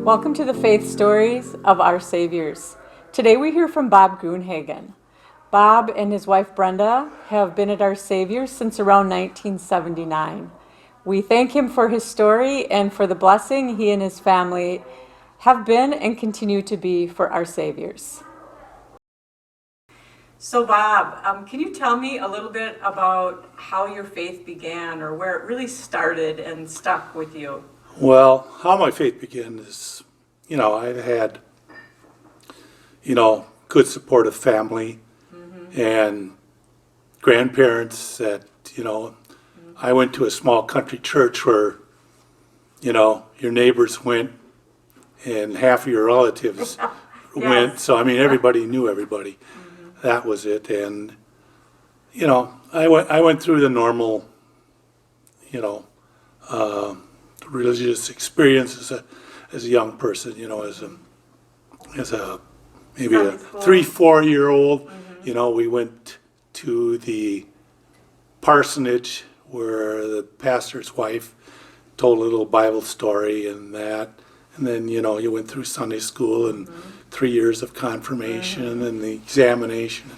Welcome to the Faith Stories of Our Saviors. Today we hear from Bob Gruenhagen. Bob and his wife Brenda have been at Our Saviors since around 1979. We thank him for his story and for the blessing he and his family have been and continue to be for Our Saviors. So Bob, can you tell me a little bit about how your faith began or where it really started and stuck with you? Well, how my faith began is, I had, good supportive family and grandparents that, I went to a small country church where, your neighbors went and half of your relatives went. So, everybody knew everybody. That was it. And, I went through the normal, religious experience as a young person, as a maybe a 3-4-year-old. We went to the parsonage where the pastor's wife told a little Bible story and that, and then you went through Sunday school and 3 years of confirmation and the examination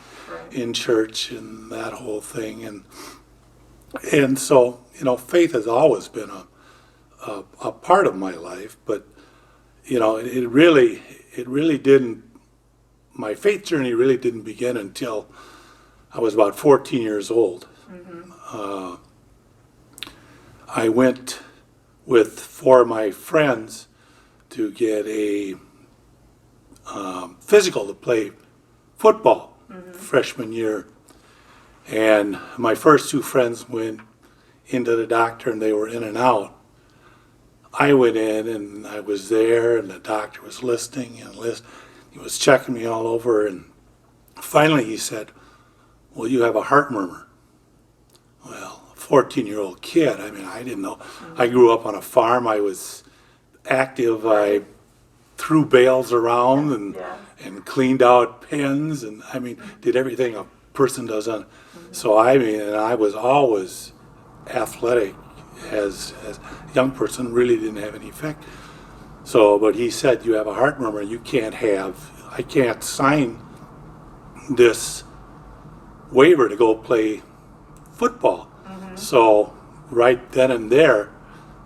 in church and that whole thing, and so faith has always been a part of my life, but it really didn't. My faith journey really didn't begin until I was about 14 years old. I went with 4 of my friends to get a physical to play football freshman year, and my first 2 friends went into the doctor and they were in and out. I went in and I was there and the doctor was listening and he was checking me all over, and finally he said, "Well, you have a heart murmur." Well, a 14-year-old kid, I didn't know. I grew up on a farm. I was active. I threw bales around and cleaned out pens and did everything a person does on. So and I was always athletic as a young person, really didn't have any effect. So, but he said, "You have a heart murmur. I can't sign this waiver to go play football." So right then and there,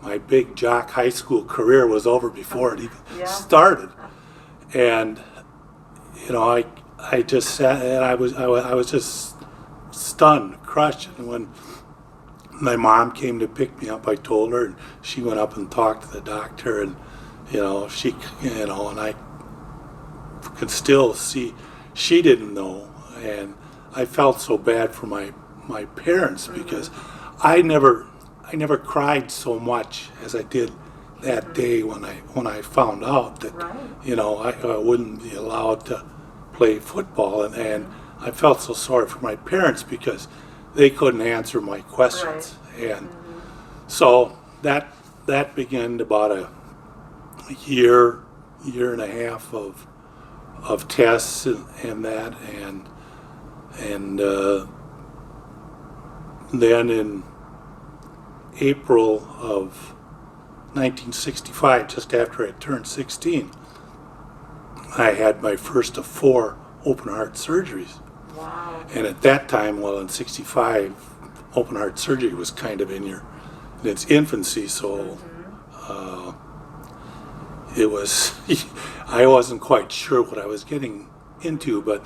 my big jock high school career was over before it even started. And I just sat and I was just stunned, crushed. And when my mom came to pick me up, I told her, and she went up and talked to the doctor, and and I could still see she didn't know, and I felt so bad for my parents because I never cried so much as I did that day when I found out that I wouldn't be allowed to play football, and I felt so sorry for my parents because they couldn't answer my questions. And so that began about a year and a half of tests and that, and then in April of 1965, just after I turned 16, I had my first of 4 open heart surgeries. Wow. And at that time, in 65, open heart surgery was kind of in its infancy, so it was, I wasn't quite sure what I was getting into, but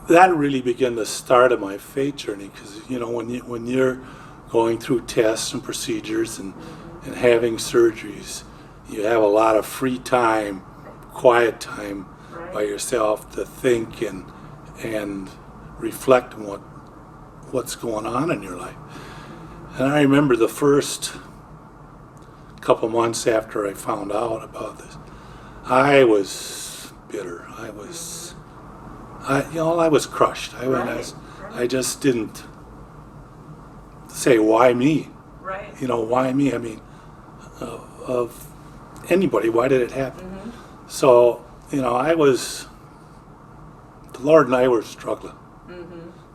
that really began the start of my faith journey, because when you're going through tests and procedures and having surgeries, you have a lot of free time, quiet time by yourself to think and reflect on what's going on in your life. And I remember the first couple months after I found out about this, I was bitter. I was crushed. I just didn't say, why me? Why me? Of anybody, why did it happen? So, the Lord and I were struggling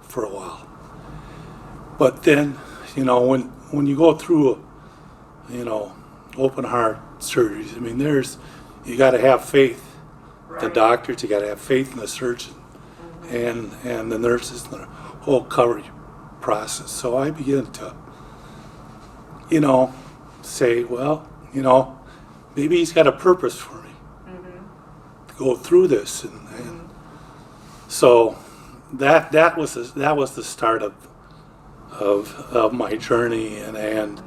for a while. But then, when you go through, open heart surgeries, there's you got to have faith. The Right. doctors, you got to have faith in the surgeon and the nurses and the whole coverage process. So I began to, say, well, maybe he's got a purpose for me to go through this, and so that was the start of my journey, and as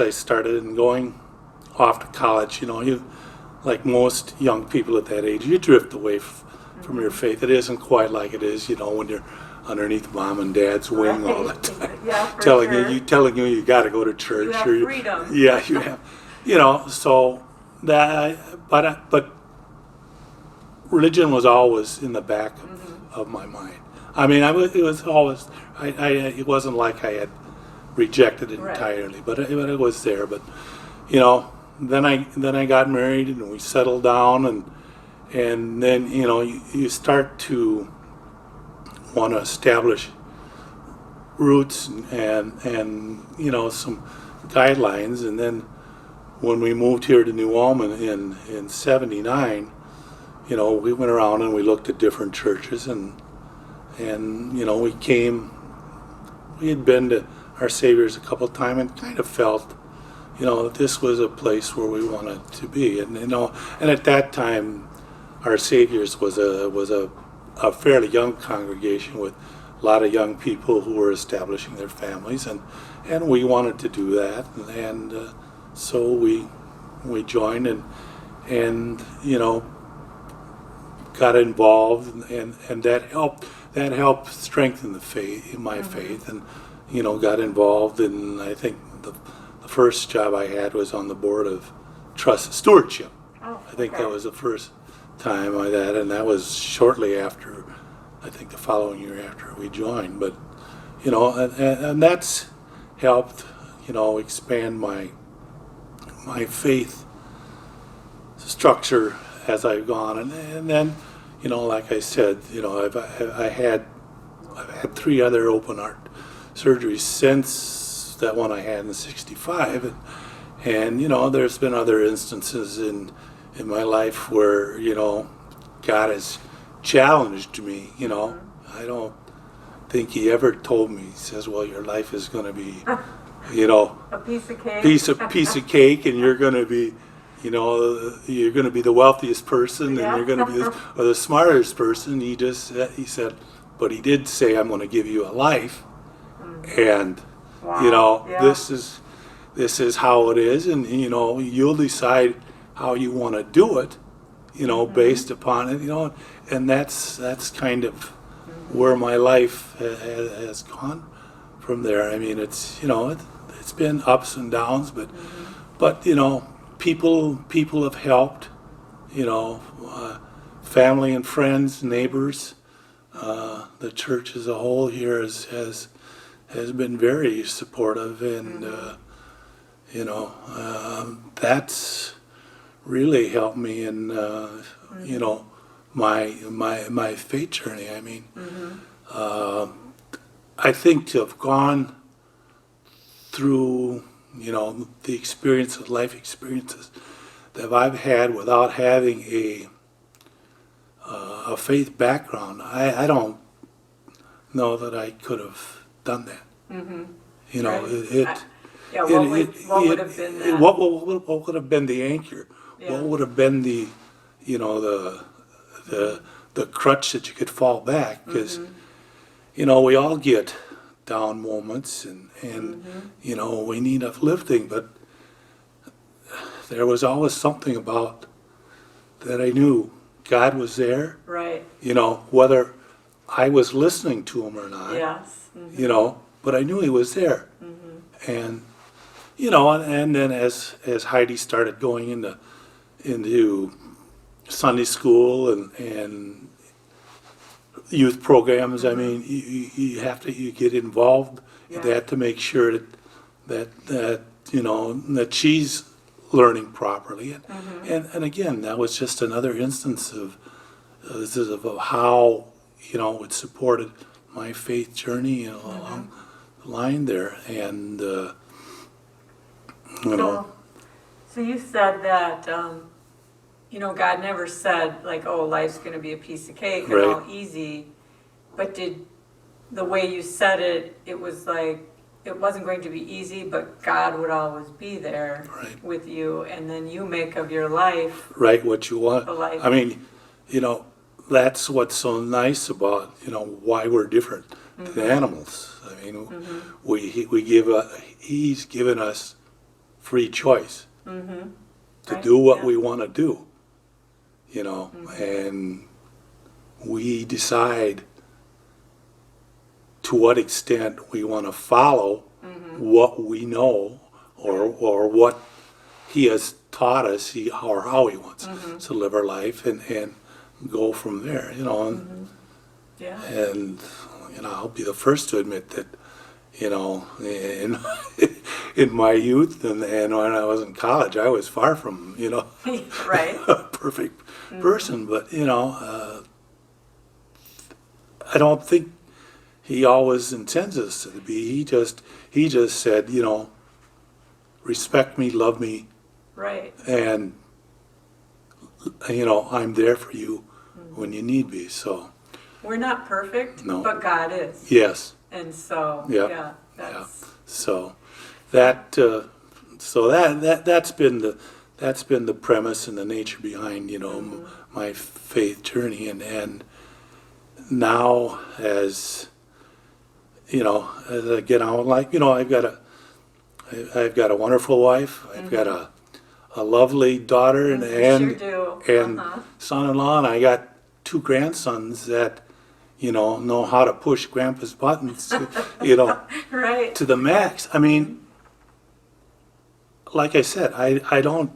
I started and going off to college, you like most young people at that age, you drift away from your faith. It isn't quite like it is, when you're underneath mom and dad's wing all the time, Yeah, for telling sure. you got to go to church. You have or freedom. Yeah, you have, so that, but religion was always in the back of my mind. I mean, it was always, it wasn't like I had rejected it Right. entirely, but it was there. But then I got married and we settled down, and then you start to want to establish roots and some guidelines. And then when we moved here to New Ulm in '79, we went around and we looked at different churches, and we had been to Our Savior's a couple of times and kind of felt that this was a place where we wanted to be. And and at that time Our Savior's was a fairly young congregation with a lot of young people who were establishing their families, and we wanted to do that, and so we joined and got involved, and that helped strengthen my faith, and got involved. And I think the first job I had was on the board of stewardship. Oh, I think okay. that was the first time and that was shortly after, I think the following year after we joined. But and that's helped expand my faith structure as I've gone, and then like I said, I've had 3 other open heart surgeries since that one I had in '65, and there's been other instances in my life where God has challenged me. I don't think He ever told me. He says, "Well, your life is going to be, A piece of cake. piece of cake, and you're going to be." You're going to be the wealthiest person, Yeah. and you're going to be the smartest person. He said, but He did say, "I'm going to give you a life," and Wow. Yeah. this is how it is, and you'll decide how you want to do it, based upon it, and that's kind of where my life has gone from there. I mean, it's it's been ups and downs, but people have helped, family and friends, neighbors. The church as a whole here has been very supportive, and that's really helped me in my faith journey. I mean, I think to have gone through the life experiences that I've had without having a faith background, I don't know that I could have done that. Right. Yeah, what would have been that? What would have been the anchor? Yeah. What would have been the the crutch that you could fall back? Because we all get down moments, and we need uplifting, but there was always something about that I knew God was there, Right. whether I was listening to Him or not, Yes. but I knew He was there. And and then as Heidi started going into Sunday school and youth programs, I mean, you get involved in Yeah. that to make sure that she's learning properly, and again, that was just another instance of how it supported my faith journey along the line there, and So you said that, God never said like, oh, life's going to be a piece of cake and all Right. easy. But the way you said it, it was like, it wasn't going to be easy, but God would always be there Right. with you. And then you make of your life Right, what you want. a life. I mean, that's what's so nice about, why we're different than animals. I mean, he's given us free choice to Right, do what yeah. we want to do, and we decide to what extent we want to follow what we know or what he has taught us or how he wants to live our life and go from there, Yeah. and I'll be the first to admit that, in in my youth and when I was in college, I was far from, Right. a perfect person, but I don't think he always intends us to be. He just said, respect me, love me, Right. and I'm there for you when you need me. So We're not perfect, No. but God is. yes, And so, Yeah. yeah, that's, so that that's been the premise and the nature behind my faith journey, and now as as I get on, like I've got a wonderful wife, I've got a lovely daughter and you sure do. and son-in-law, and I got two grandsons that know how to push grandpa's buttons, Right. to the max. I mean, like I said, I don't.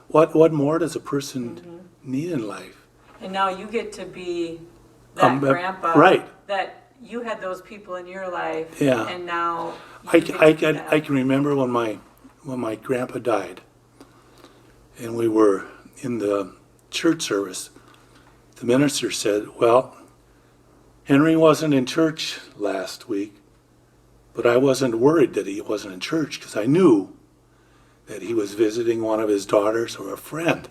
What more does a person need in life? And now you get to be that grandpa. Right. That you had those people in your life. Yeah. And now I, you get I, to be can, that. I can remember when my grandpa died, and we were in the church service. The minister said, "Well, Henry wasn't in church last week, but I wasn't worried that he wasn't in church because I knew that he was visiting one of his daughters or a friend."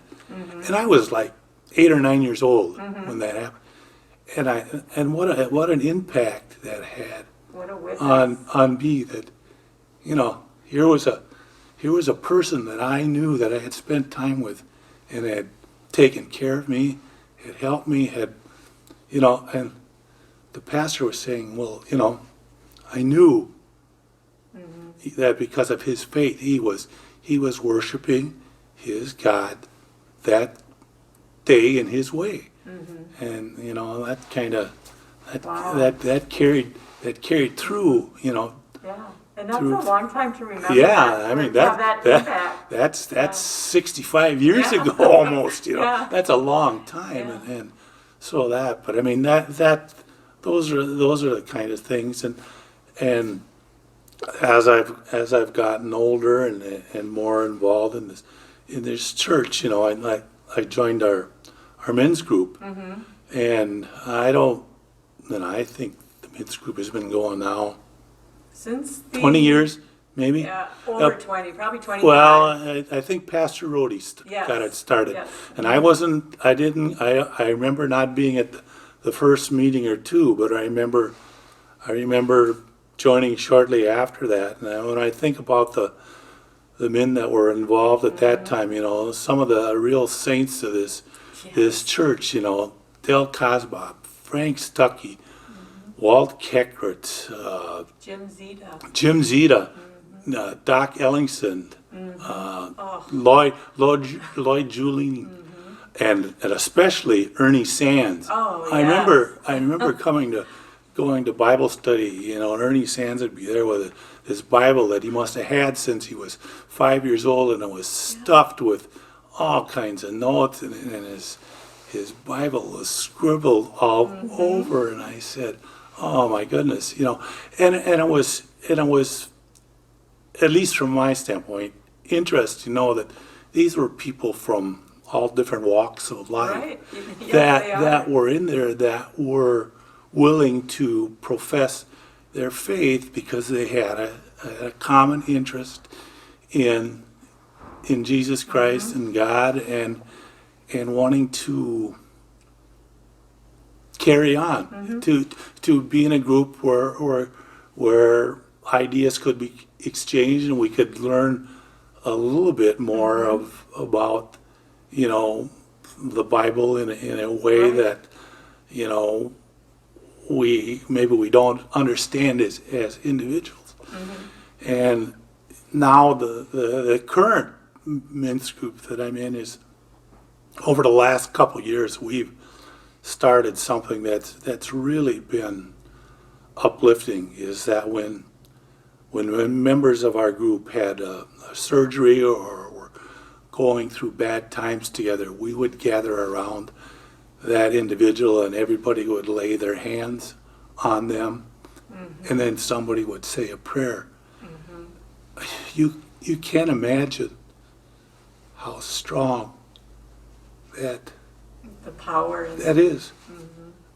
And I was like 8 or 9 years old when that happened. And what an impact that had What a witness. on me, that here was a person that I knew, that I had spent time with and had taken care of me, had helped me, had and the pastor was saying, well, I knew that because of his faith he was worshiping his God that day in his way. And that kind of Wow. that carried through, Yeah. And that's through- a long time to remember. yeah, that, I mean to have that impact. that's 65 years Yeah. ago almost, Yeah. That's a long time. Yeah. And so but I mean those are the kind of things, and as I've gotten older and more involved in this church, I joined our men's group, and I think the men's group has been going now Since the 20 years, maybe. Yeah, over Yep. 20, probably 25. Well, I think Pastor Rhodey Yes. got it started, Yes. and I remember not being at the first meeting or two, but I remember joining shortly after that. And when I think about the men that were involved at that time, some of the real saints of this church, Del Cosbob, Frank Stuckey, Walt Keckert, Jim Zeta, Doc Ellingson, Lloyd Julian, and especially Ernie Sands. Oh, I yes. remember going to Bible study, and Ernie Sands would be there with his Bible that he must have had since he was 5 years old, and it was stuffed with all kinds of notes, and his Bible was scribbled all over, and I said, "Oh my goodness," and it was at least from my standpoint interesting to know that these were people from all different walks of life, Right. Yes, that they are. that were in there, that were willing to profess their faith because they had a common interest in in Jesus Christ and God, and wanting to carry on, to be in a group where ideas could be exchanged and we could learn a little bit more about the Bible in a way that we don't understand as individuals. And now the current men's group that I'm in is, over the last couple years, we've started something that's really been uplifting. Is that when members of our group had a surgery or were going through bad times together, we would gather around that individual and everybody would lay their hands on them, and then somebody would say a prayer. You can't imagine how strong that that is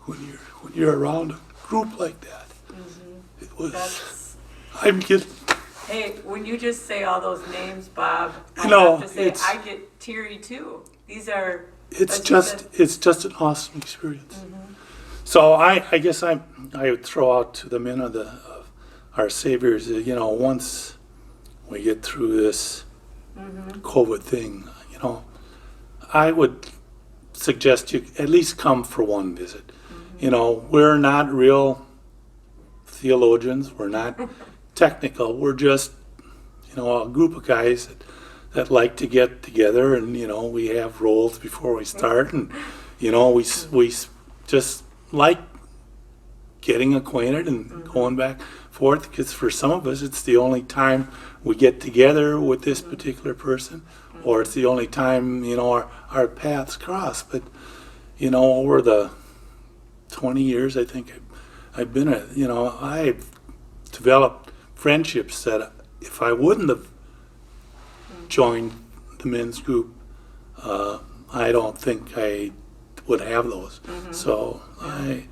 when you're around a group like that. It was. I'm getting. Hey, when you just say all those names, Bob, I No, have to say it's- I get teary too. These are. It's as you just an awesome experience. So I guess I would throw out to the men of our Saviors, once we get through this COVID thing, I would suggest you at least come for one visit. We're not real theologians. We're not technical. We're just, a group of guys that like to get together, and we have roles before we start, and we just like getting acquainted and going back and forth, because for some of us it's the only time we get together with this particular person, or it's the only time our paths cross. But over the 20 years I think I've been I've developed friendships that if I wouldn't have joined the men's group, I don't think I would have those. So I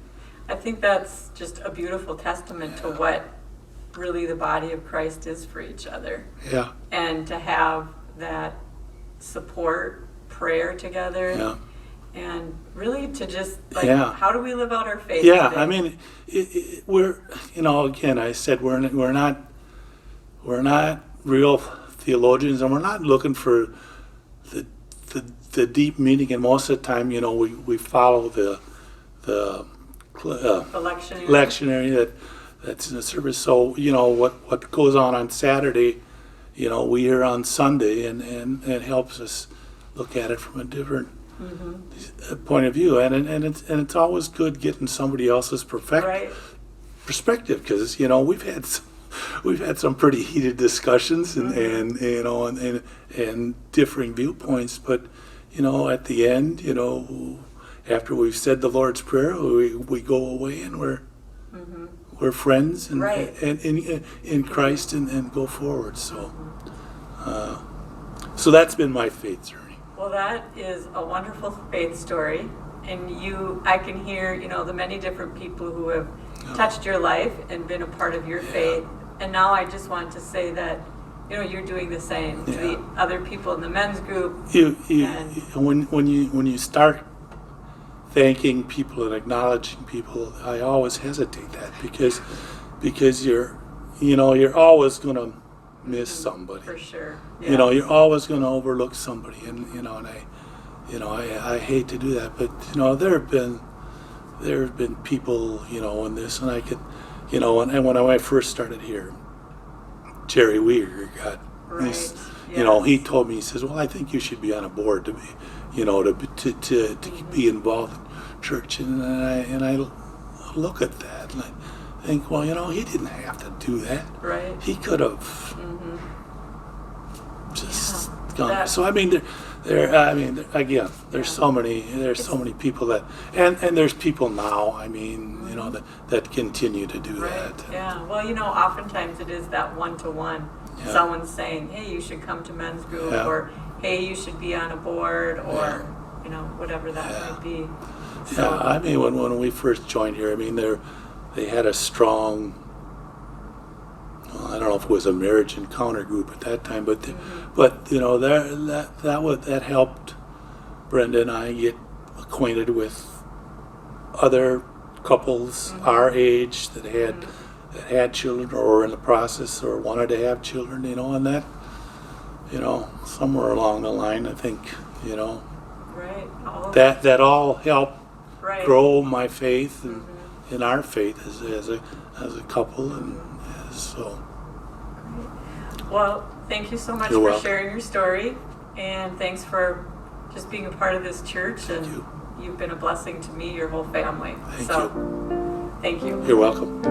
think that's just a beautiful testament to what really the body of Christ is for each other. Yeah. And to have that support, prayer together, and really to just how do we live out our faith? Yeah, today? I mean, we're again, I said we're not real theologians, and we're not looking for the deep meaning. And most of the time, we follow the lectionary that's in the service. So what goes on Saturday, we hear on Sunday, and it helps us look at it from a different point of view. And it's always good getting somebody else's perspective, because we've had some pretty heated discussions and differing viewpoints, but at the end, after we've said the Lord's Prayer, we go away and we're friends and in Christ and go forward. So so that's been my faith journey. Well, that is a wonderful faith story, and I can hear the many different people who have touched your life and been a part of your faith. And now I just want to say that you're doing the same to the other people in the men's group. When you start thanking people and acknowledging people, I always hesitate that because you're always going to miss somebody. For sure. You're always going to overlook somebody, and I hate to do that, but there have been people in this, and I could and when I first started here, Jerry Weir got this. He told me, he says, "Well, I think you should be on a board to be, to be involved in church." And I look at that and I think, well, he didn't have to do that. Right. He could have just gone. So I mean, there's so many people that, and there's people now. I mean, that continue to do that. Yeah. Well, oftentimes it is that one-to-one. Yeah. Someone's saying, "Hey, you should come to men's group," or "Hey, you should be on a board," or whatever that might be. So, I mean, when we first joined here, I mean, they had a strong. Well, I don't know if it was a marriage encounter group at that time, but that helped Brenda and I get acquainted with other couples our age that had children or were in the process or wanted to have children, and that, somewhere along the line, I think, Right. that all helped Right. grow my faith and in our faith as a couple, and so. Well, thank you so much You're for welcome. sharing your story, and thanks for just being a part of this church. And you. you've been a blessing to me, your whole family. Thank you. Thank you. You're welcome.